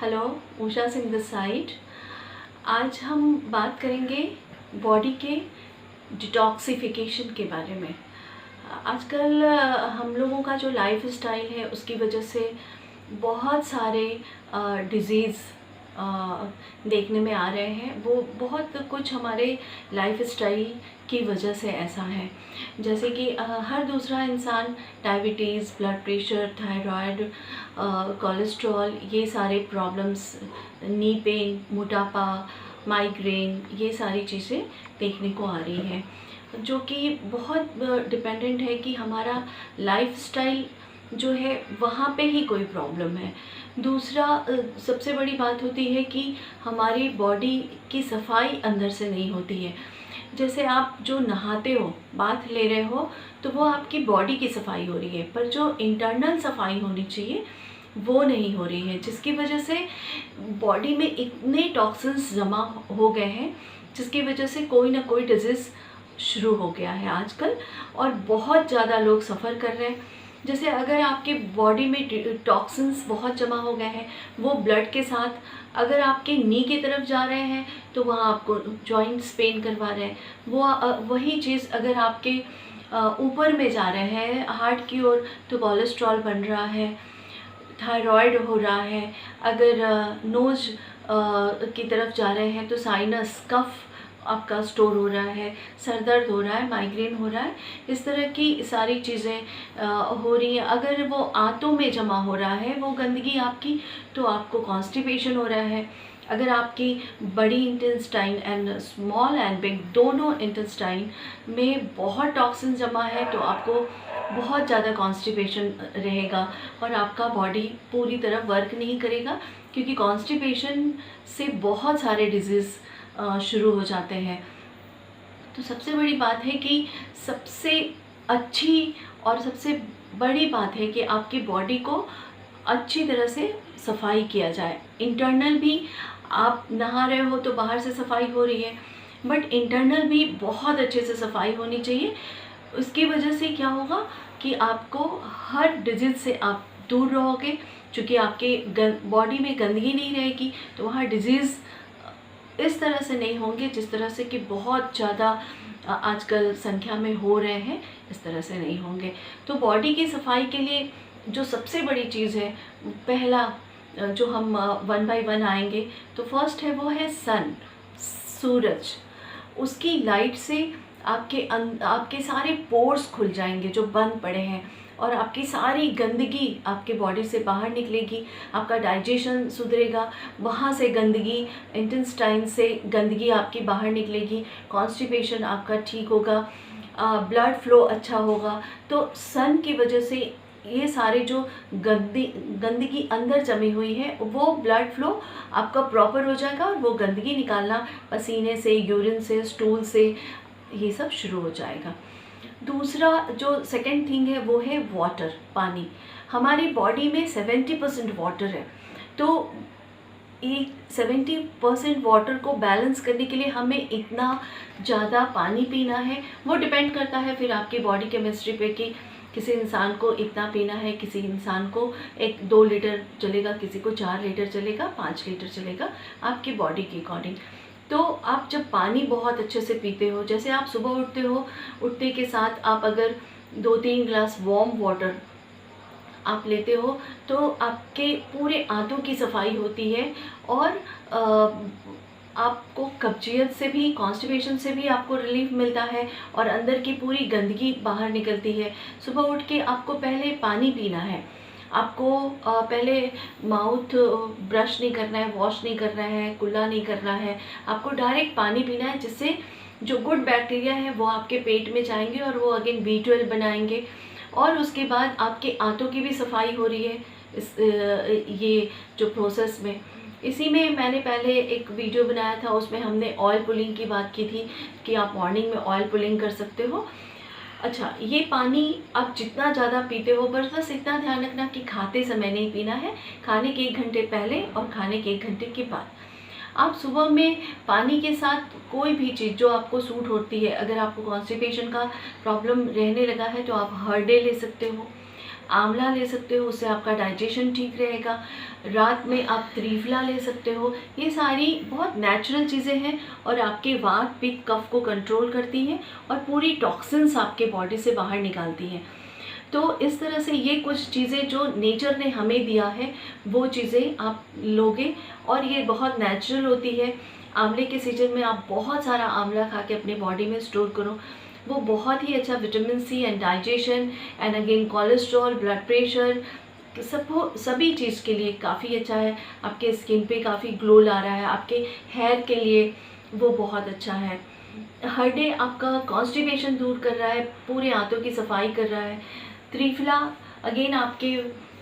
Hello, Usha Singh this side. आज हम बात करेंगे बॉडी के डिटॉक्सिफिकेशन के बारे में। आजकल हम लोगों का जो लाइफ स्टाइल है उसकी वजह से बहुत सारे डिज़ीज़ देखने में आ रहे हैं। वो बहुत कुछ हमारे लाइफ स्टाइल की वजह से ऐसा है, जैसे कि हर दूसरा इंसान diabetes, blood pressure, thyroid, cholesterol, ये सारे प्रॉब्लम्स, नी पेन, मोटापा, माइग्रेन, ये सारी चीज़ें देखने को आ रही हैं, जो कि बहुत डिपेंडेंट है कि हमारा लाइफस्टाइल जो है वहाँ पे ही कोई प्रॉब्लम है। दूसरा सबसे बड़ी बात होती है कि हमारी बॉडी की सफाई अंदर से नहीं होती है। जैसे आप जो नहाते हो, बाथ ले रहे हो, तो वो आपकी बॉडी की सफाई हो रही है, पर जो इंटरनल सफाई होनी चाहिए वो नहीं हो रही है, जिसकी वजह से बॉडी में इतने टॉक्सिन्स जमा हो गए हैं, जिसकी वजह से कोई ना कोई डिजीज़ शुरू हो गया है आजकल, और बहुत ज़्यादा लोग सफ़र कर रहे हैं। जैसे अगर आपके बॉडी में टॉक्सिन्स बहुत जमा हो गए हैं, वो ब्लड के साथ अगर आपके नी की तरफ जा रहे हैं तो वहाँ आपको जॉइंट्स पेन करवा रहे हैं। वो वही चीज़ अगर आपके ऊपर में जा रहे हैं हार्ट की ओर, तो कोलेस्ट्रॉल बन रहा है, थायराइड हो रहा है। अगर नोज़ की तरफ जा रहे हैं तो साइनस, कफ आपका स्टोर हो रहा है, सर दर्द हो रहा है, माइग्रेन हो रहा है, इस तरह की सारी चीज़ें हो रही हैं। अगर वो आंतों में जमा हो रहा है वो गंदगी आपकी, तो आपको कॉन्स्टिपेशन हो रहा है। अगर आपकी बड़ी intestine and small and big दोनों इंटेस्टाइन में बहुत टॉक्सिन जमा है, तो आपको बहुत ज़्यादा कॉन्स्टिपेशन रहेगा और आपका बॉडी पूरी तरह वर्क नहीं करेगा, क्योंकि कॉन्स्टिपेशन से बहुत सारे डिजीज़ शुरू हो जाते हैं। तो सबसे बड़ी बात है कि सबसे अच्छी और सबसे बड़ी बात है कि आपकी बॉडी को अच्छी तरह से सफाई किया जाए। इंटरनल भी आप नहा रहे हो तो बाहर से सफाई हो रही है, बट इंटरनल भी बहुत अच्छे से सफाई होनी चाहिए। उसकी वजह से क्या होगा कि आपको हर डिजीज़ से आप दूर रहोगे, क्योंकि आपके बॉडी में गंदगी नहीं रहेगी, तो वहाँ डिजीज़ इस तरह से नहीं होंगे जिस तरह से कि बहुत ज़्यादा आजकल संख्या में हो रहे हैं, इस तरह से नहीं होंगे। तो बॉडी की सफाई के लिए जो सबसे बड़ी चीज़ है, पहला जो हम वन बाय वन आएंगे, तो फर्स्ट है वो है सन, सूरज। उसकी लाइट से आपके सारे पोर्स खुल जाएंगे जो बंद पड़े हैं, और आपकी सारी गंदगी आपके बॉडी से बाहर निकलेगी, आपका डाइजेशन सुधरेगा, वहाँ से गंदगी, इंटेस्टाइन से गंदगी आपकी बाहर निकलेगी, कॉन्स्टिपेशन आपका ठीक होगा, ब्लड फ्लो अच्छा होगा। तो सन की वजह से ये सारे जो गंदगी अंदर जमी हुई है, वो ब्लड फ्लो आपका प्रॉपर हो जाएगा, और वो गंदगी निकालना पसीने से, यूरिन से, स्टूल से, ये सब शुरू हो जाएगा। दूसरा जो सेकंड थिंग है वो है वाटर, पानी। हमारी बॉडी में 70% वाटर है, तो ये 70% वाटर को बैलेंस करने के लिए हमें इतना ज़्यादा पानी पीना है। वो डिपेंड करता है फिर आपकी बॉडी केमिस्ट्री पे कि किसी इंसान को इतना पीना है, किसी इंसान को 1-2 लीटर चलेगा, किसी को 4 लीटर चलेगा, 5 लीटर चलेगा, आपकी बॉडी के अकॉर्डिंग। तो आप जब पानी बहुत अच्छे से पीते हो, जैसे आप सुबह उठते हो, उठने के साथ आप अगर 2-3 ग्लास वार्म वाटर आप लेते हो, तो आपके पूरे आंतों की सफाई होती है, और आपको कब्जियत से भी, कॉन्स्टिपेशन से भी आपको रिलीफ मिलता है, और अंदर की पूरी गंदगी बाहर निकलती है। सुबह उठ के आपको पहले पानी पीना है, आपको पहले माउथ ब्रश नहीं करना है, वॉश नहीं करना है, कुल्ला नहीं करना है, आपको डायरेक्ट पानी पीना है, जिससे जो गुड बैक्टीरिया है वो आपके पेट में जाएंगे और वो अगेन B12 बनाएंगे, और उसके बाद आपके आंतों की भी सफाई हो रही है इस ये जो प्रोसेस में। इसी में मैंने पहले एक वीडियो बनाया था, उसमें हमने ऑयल पुलिंग की बात की थी कि आप मॉर्निंग में ऑयल पुलिंग कर सकते हो। अच्छा, ये पानी आप जितना ज़्यादा पीते हो, बस इतना ध्यान रखना कि खाते समय नहीं पीना है, खाने के 1 घंटे पहले और खाने के 1 घंटे के बाद। आप सुबह में पानी के साथ कोई भी चीज़ जो आपको सूट होती है, अगर आपको कॉन्स्टिपेशन का प्रॉब्लम रहने लगा है तो आप हर डे ले सकते हो। आंवला ले सकते हो, उससे आपका डाइजेशन ठीक रहेगा। रात में आप त्रिफला ले सकते हो। ये सारी बहुत नेचुरल चीज़ें हैं और आपके वात पित्त कफ को कंट्रोल करती हैं और पूरी टॉक्सिन्स आपके बॉडी से बाहर निकालती हैं। तो इस तरह से ये कुछ चीज़ें जो नेचर ने हमें दिया है वो चीज़ें आप लोगे और ये बहुत नेचुरल होती है। आंवले के सीजन में आप बहुत सारा आंवला खा के अपने बॉडी में स्टोर करो, वो बहुत ही अच्छा vitamin C and digestion and again cholesterol, blood pressure, सभी चीज़ के लिए काफ़ी अच्छा है। आपके स्किन पे काफ़ी ग्लो ला रहा है, आपके हेयर के लिए वो बहुत अच्छा है। हर डे आपका कॉन्स्टिपेशन दूर कर रहा है, पूरे आंतों की सफाई कर रहा है। त्रिफला अगेन आपके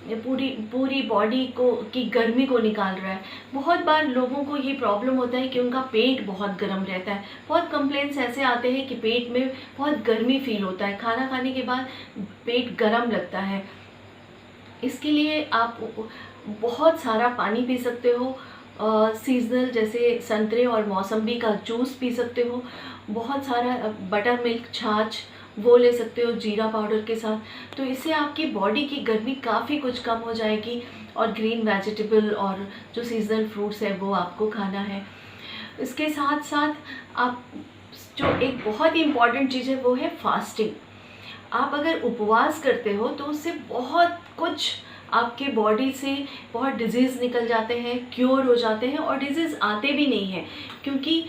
पूरी बॉडी को की गर्मी को निकाल रहा है। बहुत बार लोगों को ये प्रॉब्लम होता है कि उनका पेट बहुत गर्म रहता है। बहुत कंप्लेंट्स ऐसे आते हैं कि पेट में बहुत गर्मी फील होता है, खाना खाने के बाद पेट गर्म लगता है। इसके लिए आप बहुत सारा पानी पी सकते हो। सीजनल जैसे संतरे और मौसम्बी का जूस पी सकते हो। बहुत सारा बटर मिल्क छाछ वो ले सकते हो जीरा पाउडर के साथ। तो इससे आपकी बॉडी की गर्मी काफ़ी कुछ कम हो जाएगी। और ग्रीन वेजिटेबल और जो सीजनल फ्रूट्स है वो आपको खाना है। इसके साथ साथ आप जो एक बहुत ही इम्पॉर्टेंट चीज़ है वो है फास्टिंग। आप अगर उपवास करते हो तो उससे बहुत कुछ आपके बॉडी से बहुत डिजीज़ निकल जाते हैं, क्योर हो जाते हैं और डिजीज़ आते भी नहीं हैं। क्योंकि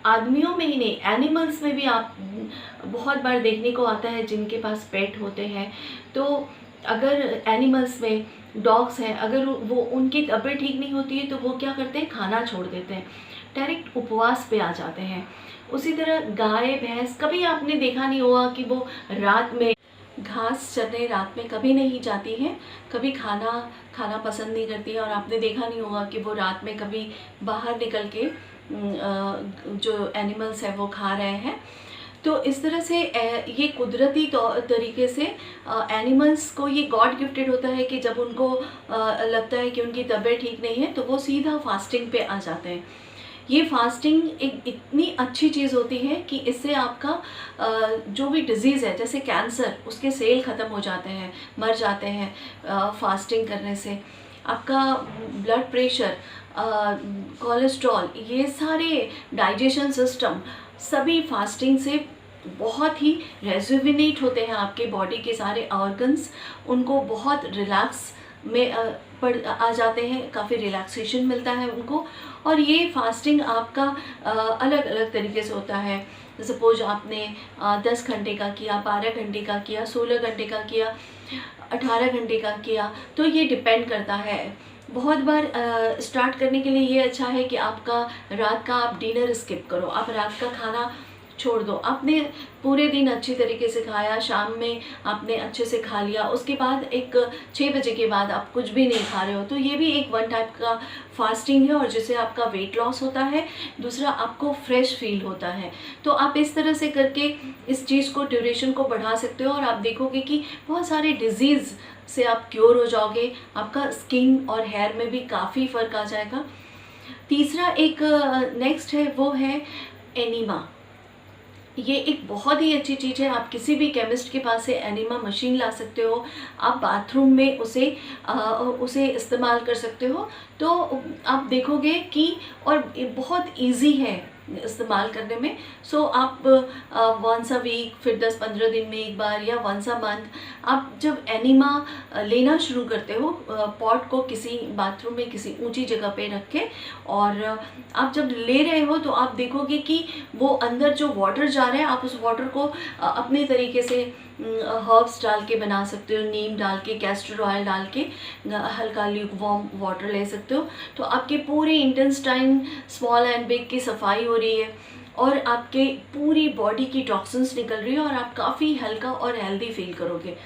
आदमियों में ही नहीं, एनिमल्स में भी आप बहुत बार देखने को आता है जिनके पास पेट होते हैं। तो अगर एनिमल्स में डॉग्स हैं, अगर वो उनकी तबीयत ठीक नहीं होती है तो वो क्या करते हैं, खाना छोड़ देते हैं, डायरेक्ट उपवास पे आ जाते हैं। उसी तरह गाय भैंस, कभी आपने देखा नहीं होगा कि वो रात में घास चरने रात में कभी नहीं जाती हैं, कभी खाना पसंद नहीं करती है। और आपने देखा नहीं होगा कि वो रात में कभी बाहर निकल के जो एनिमल्स है वो खा रहे हैं। तो इस तरह से ये कुदरती तरीके से एनिमल्स को ये गॉड गिफ्टेड होता है कि जब उनको लगता है कि उनकी तबीयत ठीक नहीं है तो वो सीधा फास्टिंग पे आ जाते हैं। ये फास्टिंग एक इतनी अच्छी चीज़ होती है कि इससे आपका जो भी डिज़ीज़ है, जैसे कैंसर, उसके सेल ख़त्म हो जाते हैं, मर जाते हैं फास्टिंग करने से। आपका ब्लड प्रेशर, कोलेस्ट्रॉल, ये सारे डाइजेशन सिस्टम सभी फास्टिंग से बहुत ही रेजुविनेट होते हैं। आपके बॉडी के सारे ऑर्गन्स उनको बहुत रिलैक्स में आ जाते हैं, काफ़ी रिलैक्सेशन मिलता है उनको। और ये फास्टिंग आपका अलग अलग तरीके से होता है। सपोज आपने 10 घंटे का किया, 12 घंटे का किया, 16 घंटे का किया, 18 घंटे का किया, तो ये डिपेंड करता है। बहुत बार स्टार्ट करने के लिए ये अच्छा है कि आपका रात का आप डिनर स्किप करो, आप रात का खाना छोड़ दो। आपने पूरे दिन अच्छी तरीके से खाया, शाम में आपने अच्छे से खा लिया, उसके बाद एक 6 बजे के बाद आप कुछ भी नहीं खा रहे हो, तो ये भी एक वन टाइप का फास्टिंग है और जिससे आपका वेट लॉस होता है, दूसरा आपको फ्रेश फील होता है। तो आप इस तरह से करके इस चीज़ को, ड्यूरेशन को बढ़ा सकते हो और आप देखोगे कि बहुत सारे डिजीज़ से आप क्योर हो जाओगे। आपका स्किन और हेयर में भी काफ़ी फ़र्क आ जाएगा। तीसरा एक नेक्स्ट है वो है एनीमा। ये एक बहुत ही अच्छी चीज़ है। आप किसी भी केमिस्ट के पास से एनीमा मशीन ला सकते हो, आप बाथरूम में उसे इस्तेमाल कर सकते हो। तो आप देखोगे कि और बहुत इजी है इस्तेमाल करने में। सो आप वंस अ वीक, फिर 10-15 दिन में एक बार या वंस अ मंथ आप जब एनीमा लेना शुरू करते हो, पॉट को किसी बाथरूम में किसी ऊंची जगह पे रख के, और आप जब ले रहे हो तो आप देखोगे कि वो अंदर जो वाटर जा रहा है, आप उस वाटर को अपने तरीके से हर्ब्स डाल के बना सकते हो, नीम डाल के, कैस्टर ऑयल डाल के हल्का ल्यूकवार्म वाटर ले सकते हो। तो आपके पूरे इंटेस्टाइन, स्मॉल एंड बिग की सफाई हो रही है और आपके पूरी बॉडी की टॉक्सिन्स निकल रही है और आप काफ़ी हल्का और हेल्दी फील करोगे।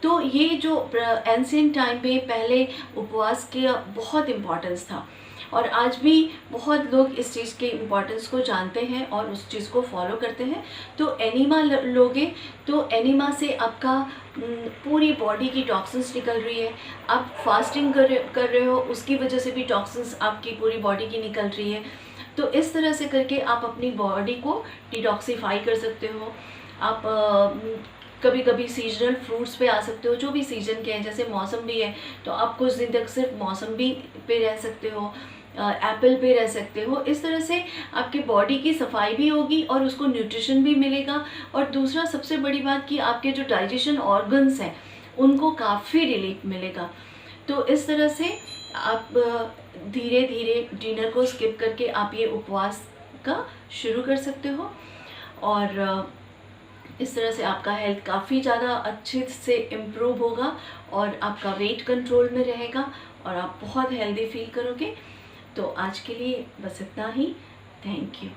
तो ये जो एंशिएंट टाइम में पहले उपवास का बहुत इम्पोर्टेंस था और आज भी बहुत लोग इस चीज़ के इम्पोर्टेंस को जानते हैं और उस चीज़ को फॉलो करते हैं। तो एनीमा लोगे तो एनीमा से आपका पूरी बॉडी की टॉक्सिन्स निकल रही है। आप फास्टिंग कर रहे हो, उसकी वजह से भी टॉक्सिन्स आपकी पूरी बॉडी की निकल रही है। तो इस तरह से करके आप अपनी बॉडी को डिटॉक्सिफाई कर सकते हो। आप कभी कभी सीजनल फ्रूट्स पे आ सकते हो, जो भी सीज़न के हैं, जैसे मौसम्बी है तो आप कुछ दिन तक सिर्फ मौसम्बी पे रह सकते हो, एप्पल पे रह सकते हो। इस तरह से आपके बॉडी की सफाई भी होगी और उसको न्यूट्रिशन भी मिलेगा। और दूसरा सबसे बड़ी बात कि आपके जो डाइजेशन ऑर्गन्स हैं उनको काफ़ी रिलीफ मिलेगा। तो इस तरह से आप धीरे धीरे डिनर को स्किप करके आप ये उपवास का शुरू कर सकते हो। और इस तरह से आपका हेल्थ काफ़ी ज़्यादा अच्छे से इम्प्रूव होगा और आपका वेट कंट्रोल में रहेगा और आप बहुत हेल्दी फील करोगे। तो आज के लिए बस इतना ही। Thank you.